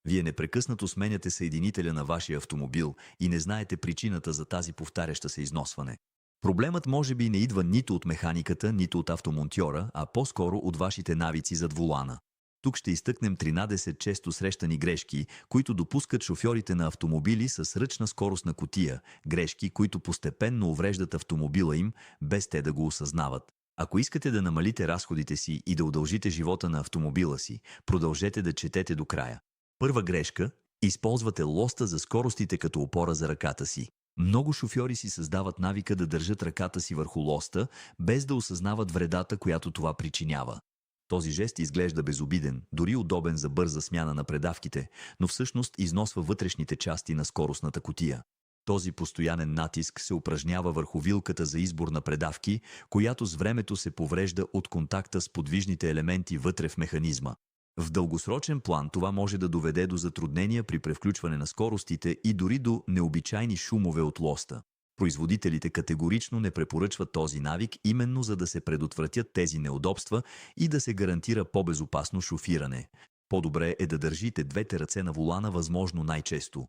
Вие непрекъснато сменяте съединителя на вашия автомобил и не знаете причината за тази повтаряща се износване. Проблемът може би не идва нито от механиката, нито от автомонтьора, а по-скоро от вашите навици зад волана. Тук ще изтъкнем 13 често срещани грешки, които допускат шофьорите на автомобили с ръчна скоростна кутия, грешки, които постепенно увреждат автомобила им, без те да го осъзнават. Ако искате да намалите разходите си и да удължите живота на автомобила си, продължете да четете до края. Първа грешка – използвате лоста за скоростите като опора за ръката си. Много шофьори си създават навика да държат ръката си върху лоста, без да осъзнават вредата, която това причинява. Този жест изглежда безобиден, дори удобен за бърза смяна на предавките, но всъщност износва вътрешните части на скоростната кутия. Този постоянен натиск се упражнява върху вилката за избор на предавки, която с времето се поврежда от контакта с подвижните елементи вътре в механизма. В дългосрочен план това може да доведе до затруднения при превключване на скоростите и дори до необичайни шумове от лоста. Производителите категорично не препоръчват този навик, именно за да се предотвратят тези неудобства и да се гарантира по-безопасно шофиране. По-добре е да държите двете ръце на волана възможно най-често.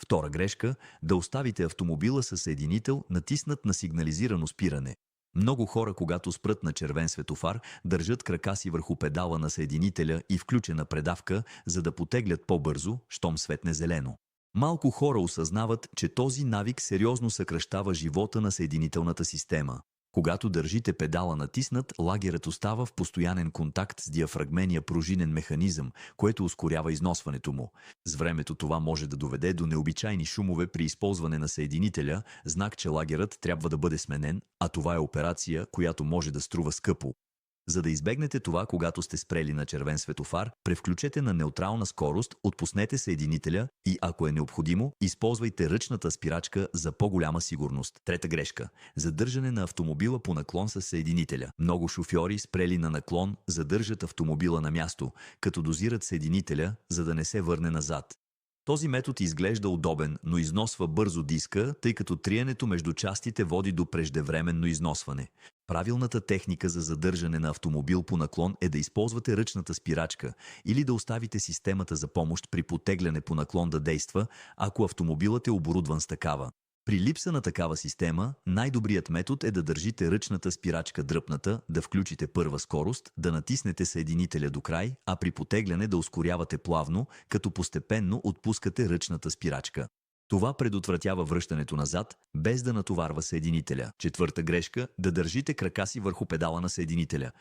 Втора грешка – да оставите автомобила със съединител, натиснат на сигнализирано спиране. Много хора, когато спрат на червен светофар, държат крака си върху педала на съединителя и включена предавка, за да потеглят по-бързо, щом светне зелено. Малко хора осъзнават, че този навик сериозно съкращава живота на съединителната система. Когато държите педала натиснат, лагерът остава в постоянен контакт с диафрагмения пружинен механизъм, което ускорява износването му. С времето това може да доведе до необичайни шумове при използване на съединителя, знак, че лагерът трябва да бъде сменен, а това е операция, която може да струва скъпо. За да избегнете това, когато сте спрели на червен светофар, превключете на неутрална скорост, отпуснете съединителя и, ако е необходимо, използвайте ръчната спирачка за по-голяма сигурност. Трета грешка – задържане на автомобила по наклон с съединителя. Много шофьори, спрели на наклон, задържат автомобила на място, като дозират съединителя, за да не се върне назад. Този метод изглежда удобен, но износва бързо диска, тъй като триенето между частите води до преждевременно износване. Правилната техника за задържане на автомобил по наклон е да използвате ръчната спирачка или да оставите системата за помощ при потегляне по наклон да действа, ако автомобилът е оборудван с такава. При липса на такава система, най-добрият метод е да държите ръчната спирачка дръпната, да включите първа скорост, да натиснете съединителя до край, а при потегляне да ускорявате плавно, като постепенно отпускате ръчната спирачка. Това предотвратява връщането назад, без да натоварва съединителя. Четвърта грешка – да държите крака си върху педала на съединителя.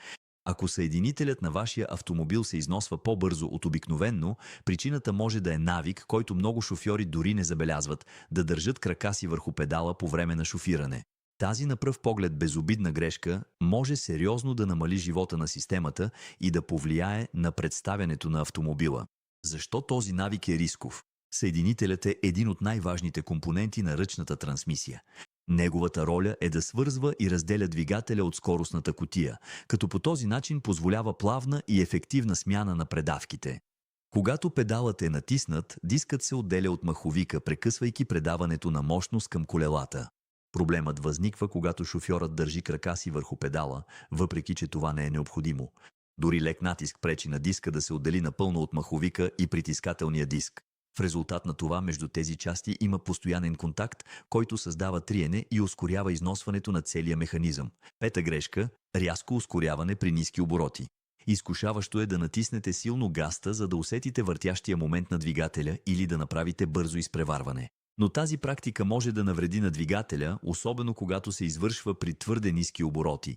Ако съединителят на вашия автомобил се износва по-бързо от обикновенно, причината може да е навик, който много шофьори дори не забелязват, да държат крака си върху педала по време на шофиране. Тази на пръв поглед безобидна грешка може сериозно да намали живота на системата и да повлияе на представянето на автомобила. Защо този навик е рисков? Съединителят е един от най-важните компоненти на ръчната трансмисия. Неговата роля е да свързва и разделя двигателя от скоростната кутия, като по този начин позволява плавна и ефективна смяна на предавките. Когато педалът е натиснат, дискът се отделя от маховика, прекъсвайки предаването на мощност към колелата. Проблемът възниква, когато шофьорът държи крака си върху педала, въпреки че това не е необходимо. Дори лек натиск пречи на диска да се отдели напълно от маховика и притискателния диск. В резултат на това между тези части има постоянен контакт, който създава триене и ускорява износването на целия механизъм. Пета грешка – рязко ускоряване при ниски обороти. Изкушаващо е да натиснете силно газта, за да усетите въртящия момент на двигателя или да направите бързо изпреварване. Но тази практика може да навреди на двигателя, особено когато се извършва при твърде ниски обороти.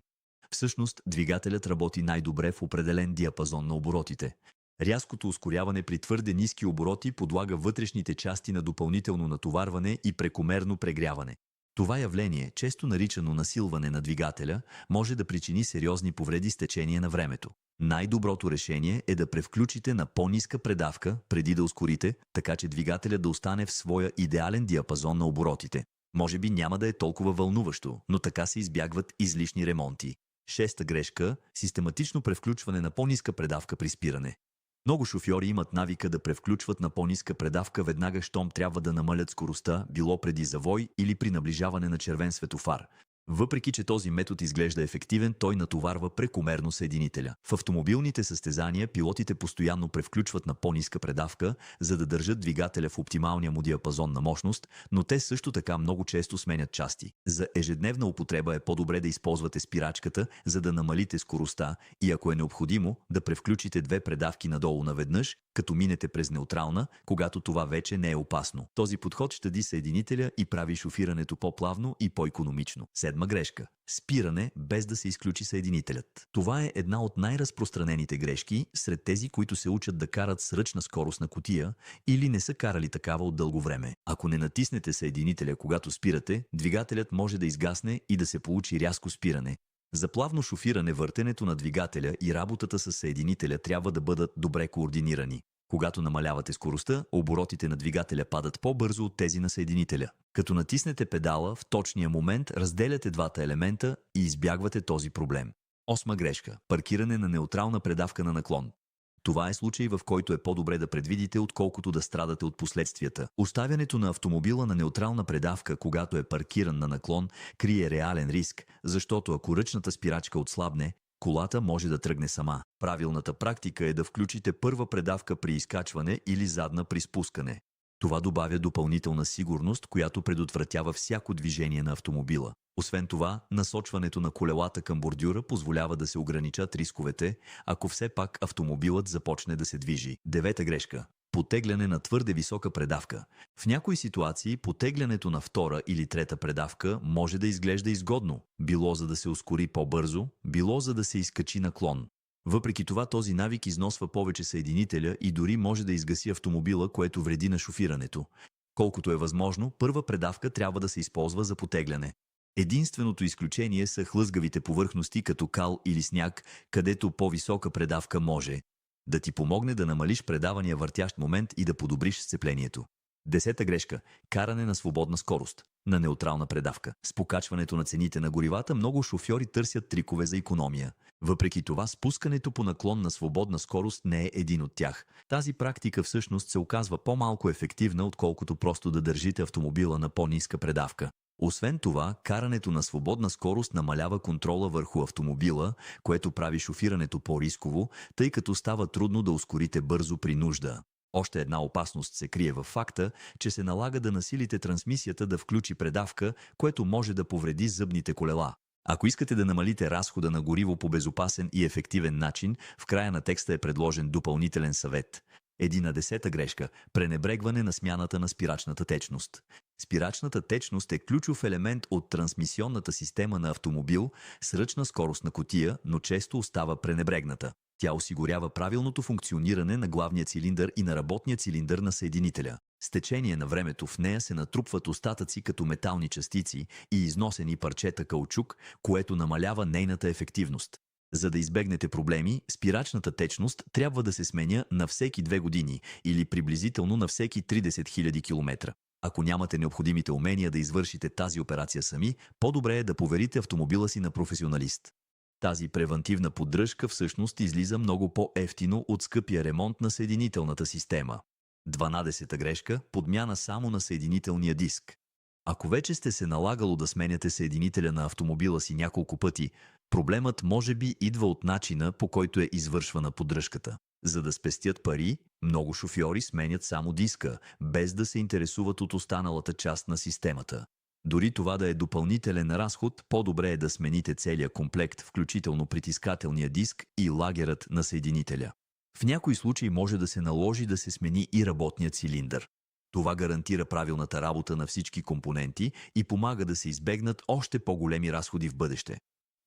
Всъщност, двигателят работи най-добре в определен диапазон на оборотите. Рязкото ускоряване при твърде ниски обороти подлага вътрешните части на допълнително натоварване и прекомерно прегряване. Това явление, често наричано насилване на двигателя, може да причини сериозни повреди с течение на времето. Най-доброто решение е да превключите на по-ниска предавка, преди да ускорите, така че двигателя да остане в своя идеален диапазон на оборотите. Може би няма да е толкова вълнуващо, но така се избягват излишни ремонти. Шеста грешка – систематично превключване на по-ниска предавка при спиране. Много шофьори имат навика да превключват на по-ниска предавка веднага, щом трябва да намалят скоростта, било преди завой или при наближаване на червен светофар. Въпреки че този метод изглежда ефективен, той натоварва прекомерно съединителя. В автомобилните състезания пилотите постоянно превключват на по-ниска предавка, за да държат двигателя в оптималния му диапазон на мощност, но те също така много често сменят части. За ежедневна употреба е по-добре да използвате спирачката, за да намалите скоростта и ако е необходимо, да превключите две предавки надолу наведнъж, като минете през неутрална, когато това вече не е опасно. Този подход щади съединителя и прави шофирането по-плавно и по-икономично. Седма грешка. Спиране без да се изключи съединителят. Това е една от най-разпространените грешки сред тези, които се учат да карат с ръчна скоростна кутия или не са карали такава от дълго време. Ако не натиснете съединителя, когато спирате, двигателят може да изгасне и да се получи рязко спиране. За плавно шофиране въртенето на двигателя и работата с съединителя трябва да бъдат добре координирани. Когато намалявате скоростта, оборотите на двигателя падат по-бързо от тези на съединителя. Като натиснете педала, в точния момент разделяте двата елемента и избягвате този проблем. Осма грешка. Паркиране на неутрална предавка на наклон. Това е случай, в който е по-добре да предвидите, отколкото да страдате от последствията. Оставянето на автомобила на неутрална предавка, когато е паркиран на наклон, крие реален риск, защото ако ръчната спирачка отслабне, колата може да тръгне сама. Правилната практика е да включите първа предавка при изкачване или задна при спускане. Това добавя допълнителна сигурност, която предотвратява всяко движение на автомобила. Освен това, насочването на колелата към бордюра позволява да се ограничат рисковете, ако все пак автомобилът започне да се движи. Девета грешка. Потегляне на твърде висока предавка. В някои ситуации потеглянето на втора или трета предавка може да изглежда изгодно, било за да се ускори по-бързо, било за да се изкачи наклон. Въпреки това този навик износва повече съединителя и дори може да изгаси автомобила, което вреди на шофирането. Колкото е възможно, първа предавка трябва да се използва за потегляне. Единственото изключение са хлъзгавите повърхности като кал или сняг, където по-висока предавка може да ти помогне да намалиш предавания въртящ момент и да подобриш сцеплението. Десета грешка. Каране на свободна скорост. На неутрална предавка. С покачването на цените на горивата много шофьори търсят трикове за икономия. Въпреки това, спускането по наклон на свободна скорост не е един от тях. Тази практика всъщност се оказва по-малко ефективна, отколкото просто да държите автомобила на по-ниска предавка. Освен това, карането на свободна скорост намалява контрола върху автомобила, което прави шофирането по-рисково, тъй като става трудно да ускорите бързо при нужда. Още една опасност се крие във факта, че се налага да насилите трансмисията да включи предавка, което може да повреди зъбните колела. Ако искате да намалите разхода на гориво по безопасен и ефективен начин, в края на текста е предложен допълнителен съвет. 11 грешка – пренебрегване на смяната на спирачната течност. Спирачната течност е ключов елемент от трансмисионната система на автомобил с ръчна скоростна кутия, но често остава пренебрегната. Тя осигурява правилното функциониране на главния цилиндър и на работния цилиндър на съединителя. С течение на времето в нея се натрупват остатъци като метални частици и износени парчета каучук, което намалява нейната ефективност. За да избегнете проблеми, спирачната течност трябва да се сменя на всеки 2 години или приблизително на всеки 30 000 км. Ако нямате необходимите умения да извършите тази операция сами, по-добре е да поверите автомобила си на професионалист. Тази превантивна поддръжка всъщност излиза много по-евтино от скъпия ремонт на съединителната система. 12 грешка – подмяна само на съединителния диск. Ако вече сте се налагало да сменяте съединителя на автомобила си няколко пъти, проблемът може би идва от начина, по който е извършвана поддръжката. За да спестят пари, много шофьори сменят само диска, без да се интересуват от останалата част на системата. Дори това да е допълнителен разход, по-добре е да смените целия комплект, включително притискателния диск и лагерът на съединителя. В някои случаи може да се наложи да се смени и работният цилиндър. Това гарантира правилната работа на всички компоненти и помага да се избегнат още по-големи разходи в бъдеще.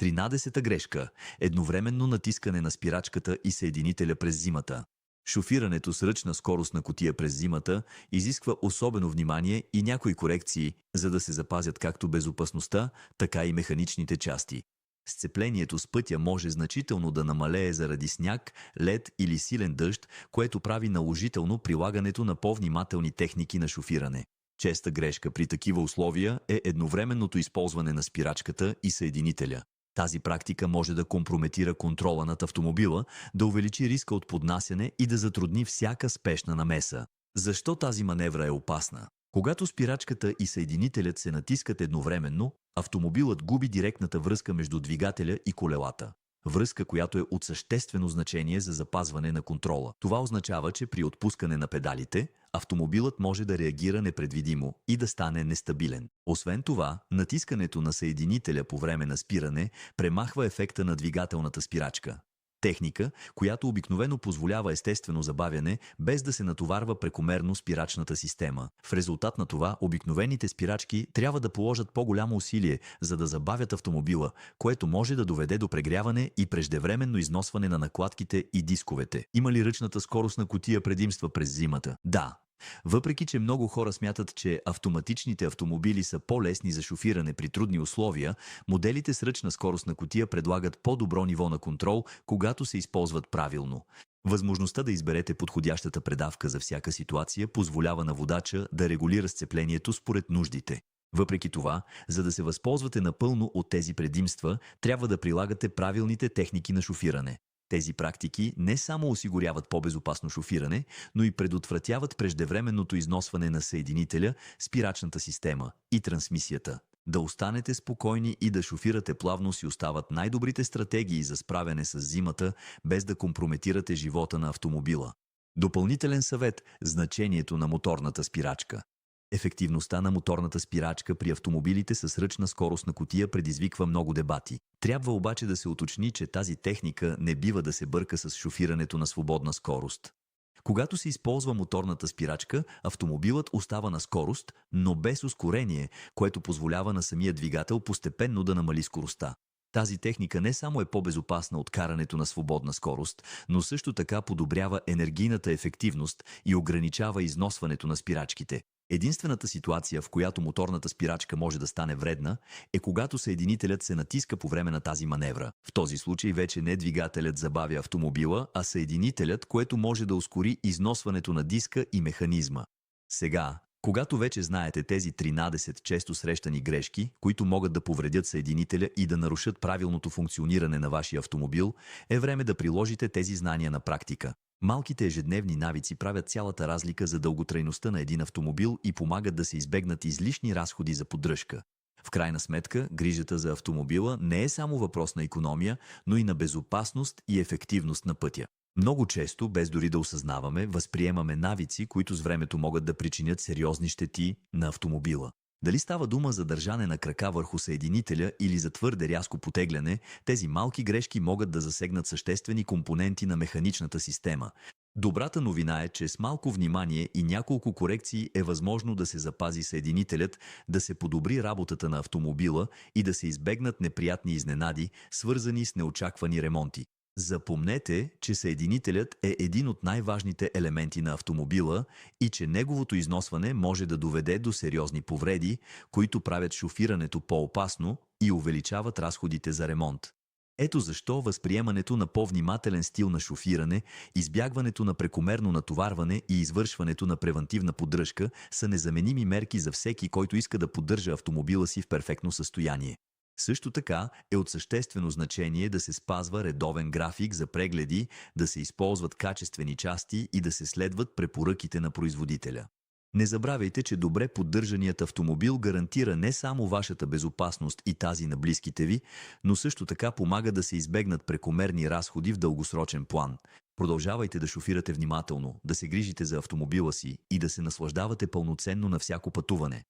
13 грешка – едновременно натискане на спирачката и съединителя през зимата. Шофирането с ръчна скоростна кутия през зимата изисква особено внимание и някои корекции, за да се запазят както безопасността, така и механичните части. Сцеплението с пътя може значително да намалее заради сняг, лед или силен дъжд, което прави наложително прилагането на по-внимателни техники на шофиране. Честа грешка при такива условия е едновременното използване на спирачката и съединителя. Тази практика може да компрометира контрола над автомобила, да увеличи риска от поднасяне и да затрудни всяка спешна намеса. Защо тази маневра е опасна? Когато спирачката и съединителят се натискат едновременно, автомобилът губи директната връзка между двигателя и колелата. Връзка, която е от съществено значение за запазване на контрола. Това означава, че при отпускане на педалите, автомобилът може да реагира непредвидимо и да стане нестабилен. Освен това, натискането на съединителя по време на спиране премахва ефекта на двигателната спирачка. Техника, която обикновено позволява естествено забавяне, без да се натоварва прекомерно спирачната система. В резултат на това, обикновените спирачки трябва да положат по-голямо усилие, за да забавят автомобила, което може да доведе до прегряване и преждевременно износване на накладките и дисковете. Има ли ръчната скоростна кутия предимства през зимата? Да. Въпреки че много хора смятат, че автоматичните автомобили са по-лесни за шофиране при трудни условия, моделите с ръчна скоростна кутия предлагат по-добро ниво на контрол, когато се използват правилно. Възможността да изберете подходящата предавка за всяка ситуация позволява на водача да регулира сцеплението според нуждите. Въпреки това, за да се възползвате напълно от тези предимства, трябва да прилагате правилните техники на шофиране. Тези практики не само осигуряват по-безопасно шофиране, но и предотвратяват преждевременното износване на съединителя, спирачната система и трансмисията. Да останете спокойни и да шофирате плавно си остават най-добрите стратегии за справяне с зимата, без да компрометирате живота на автомобила. Допълнителен съвет – значението на моторната спирачка. Ефективността на моторната спирачка при автомобилите с ръчна скоростна кутия предизвиква много дебати. Трябва обаче да се уточни, че тази техника не бива да се бърка с шофирането на свободна скорост. Когато се използва моторната спирачка, автомобилът остава на скорост, но без ускорение, което позволява на самия двигател постепенно да намали скоростта. Тази техника не само е по-безопасна от карането на свободна скорост, но също така подобрява енергийната ефективност и ограничава износването на спирачките. Единствената ситуация, в която моторната спирачка може да стане вредна, е когато съединителят се натиска по време на тази маневра. В този случай вече не двигателят забавя автомобила, а съединителят, което може да ускори износването на диска и механизма. Сега, когато вече знаете тези 13 често срещани грешки, които могат да повредят съединителя и да нарушат правилното функциониране на вашия автомобил, е време да приложите тези знания на практика. Малките ежедневни навици правят цялата разлика за дълготрайността на един автомобил и помагат да се избегнат излишни разходи за поддръжка. В крайна сметка, грижата за автомобила не е само въпрос на икономия, но и на безопасност и ефективност на пътя. Много често, без дори да осъзнаваме, възприемаме навици, които с времето могат да причинят сериозни щети на автомобила. Дали става дума за държане на крака върху съединителя или за твърде рязко потегляне, тези малки грешки могат да засегнат съществени компоненти на механичната система. Добрата новина е, че с малко внимание и няколко корекции е възможно да се запази съединителят, да се подобри работата на автомобила и да се избегнат неприятни изненади, свързани с неочаквани ремонти. Запомнете, че съединителят е един от най-важните елементи на автомобила и че неговото износване може да доведе до сериозни повреди, които правят шофирането по-опасно и увеличават разходите за ремонт. Ето защо възприемането на по-внимателен стил на шофиране, избягването на прекомерно натоварване и извършването на превантивна поддръжка са незаменими мерки за всеки, който иска да поддържа автомобила си в перфектно състояние. Също така е от съществено значение да се спазва редовен график за прегледи, да се използват качествени части и да се следват препоръките на производителя. Не забравяйте, че добре поддържаният автомобил гарантира не само вашата безопасност и тази на близките ви, но също така помага да се избегнат прекомерни разходи в дългосрочен план. Продължавайте да шофирате внимателно, да се грижите за автомобила си и да се наслаждавате пълноценно на всяко пътуване.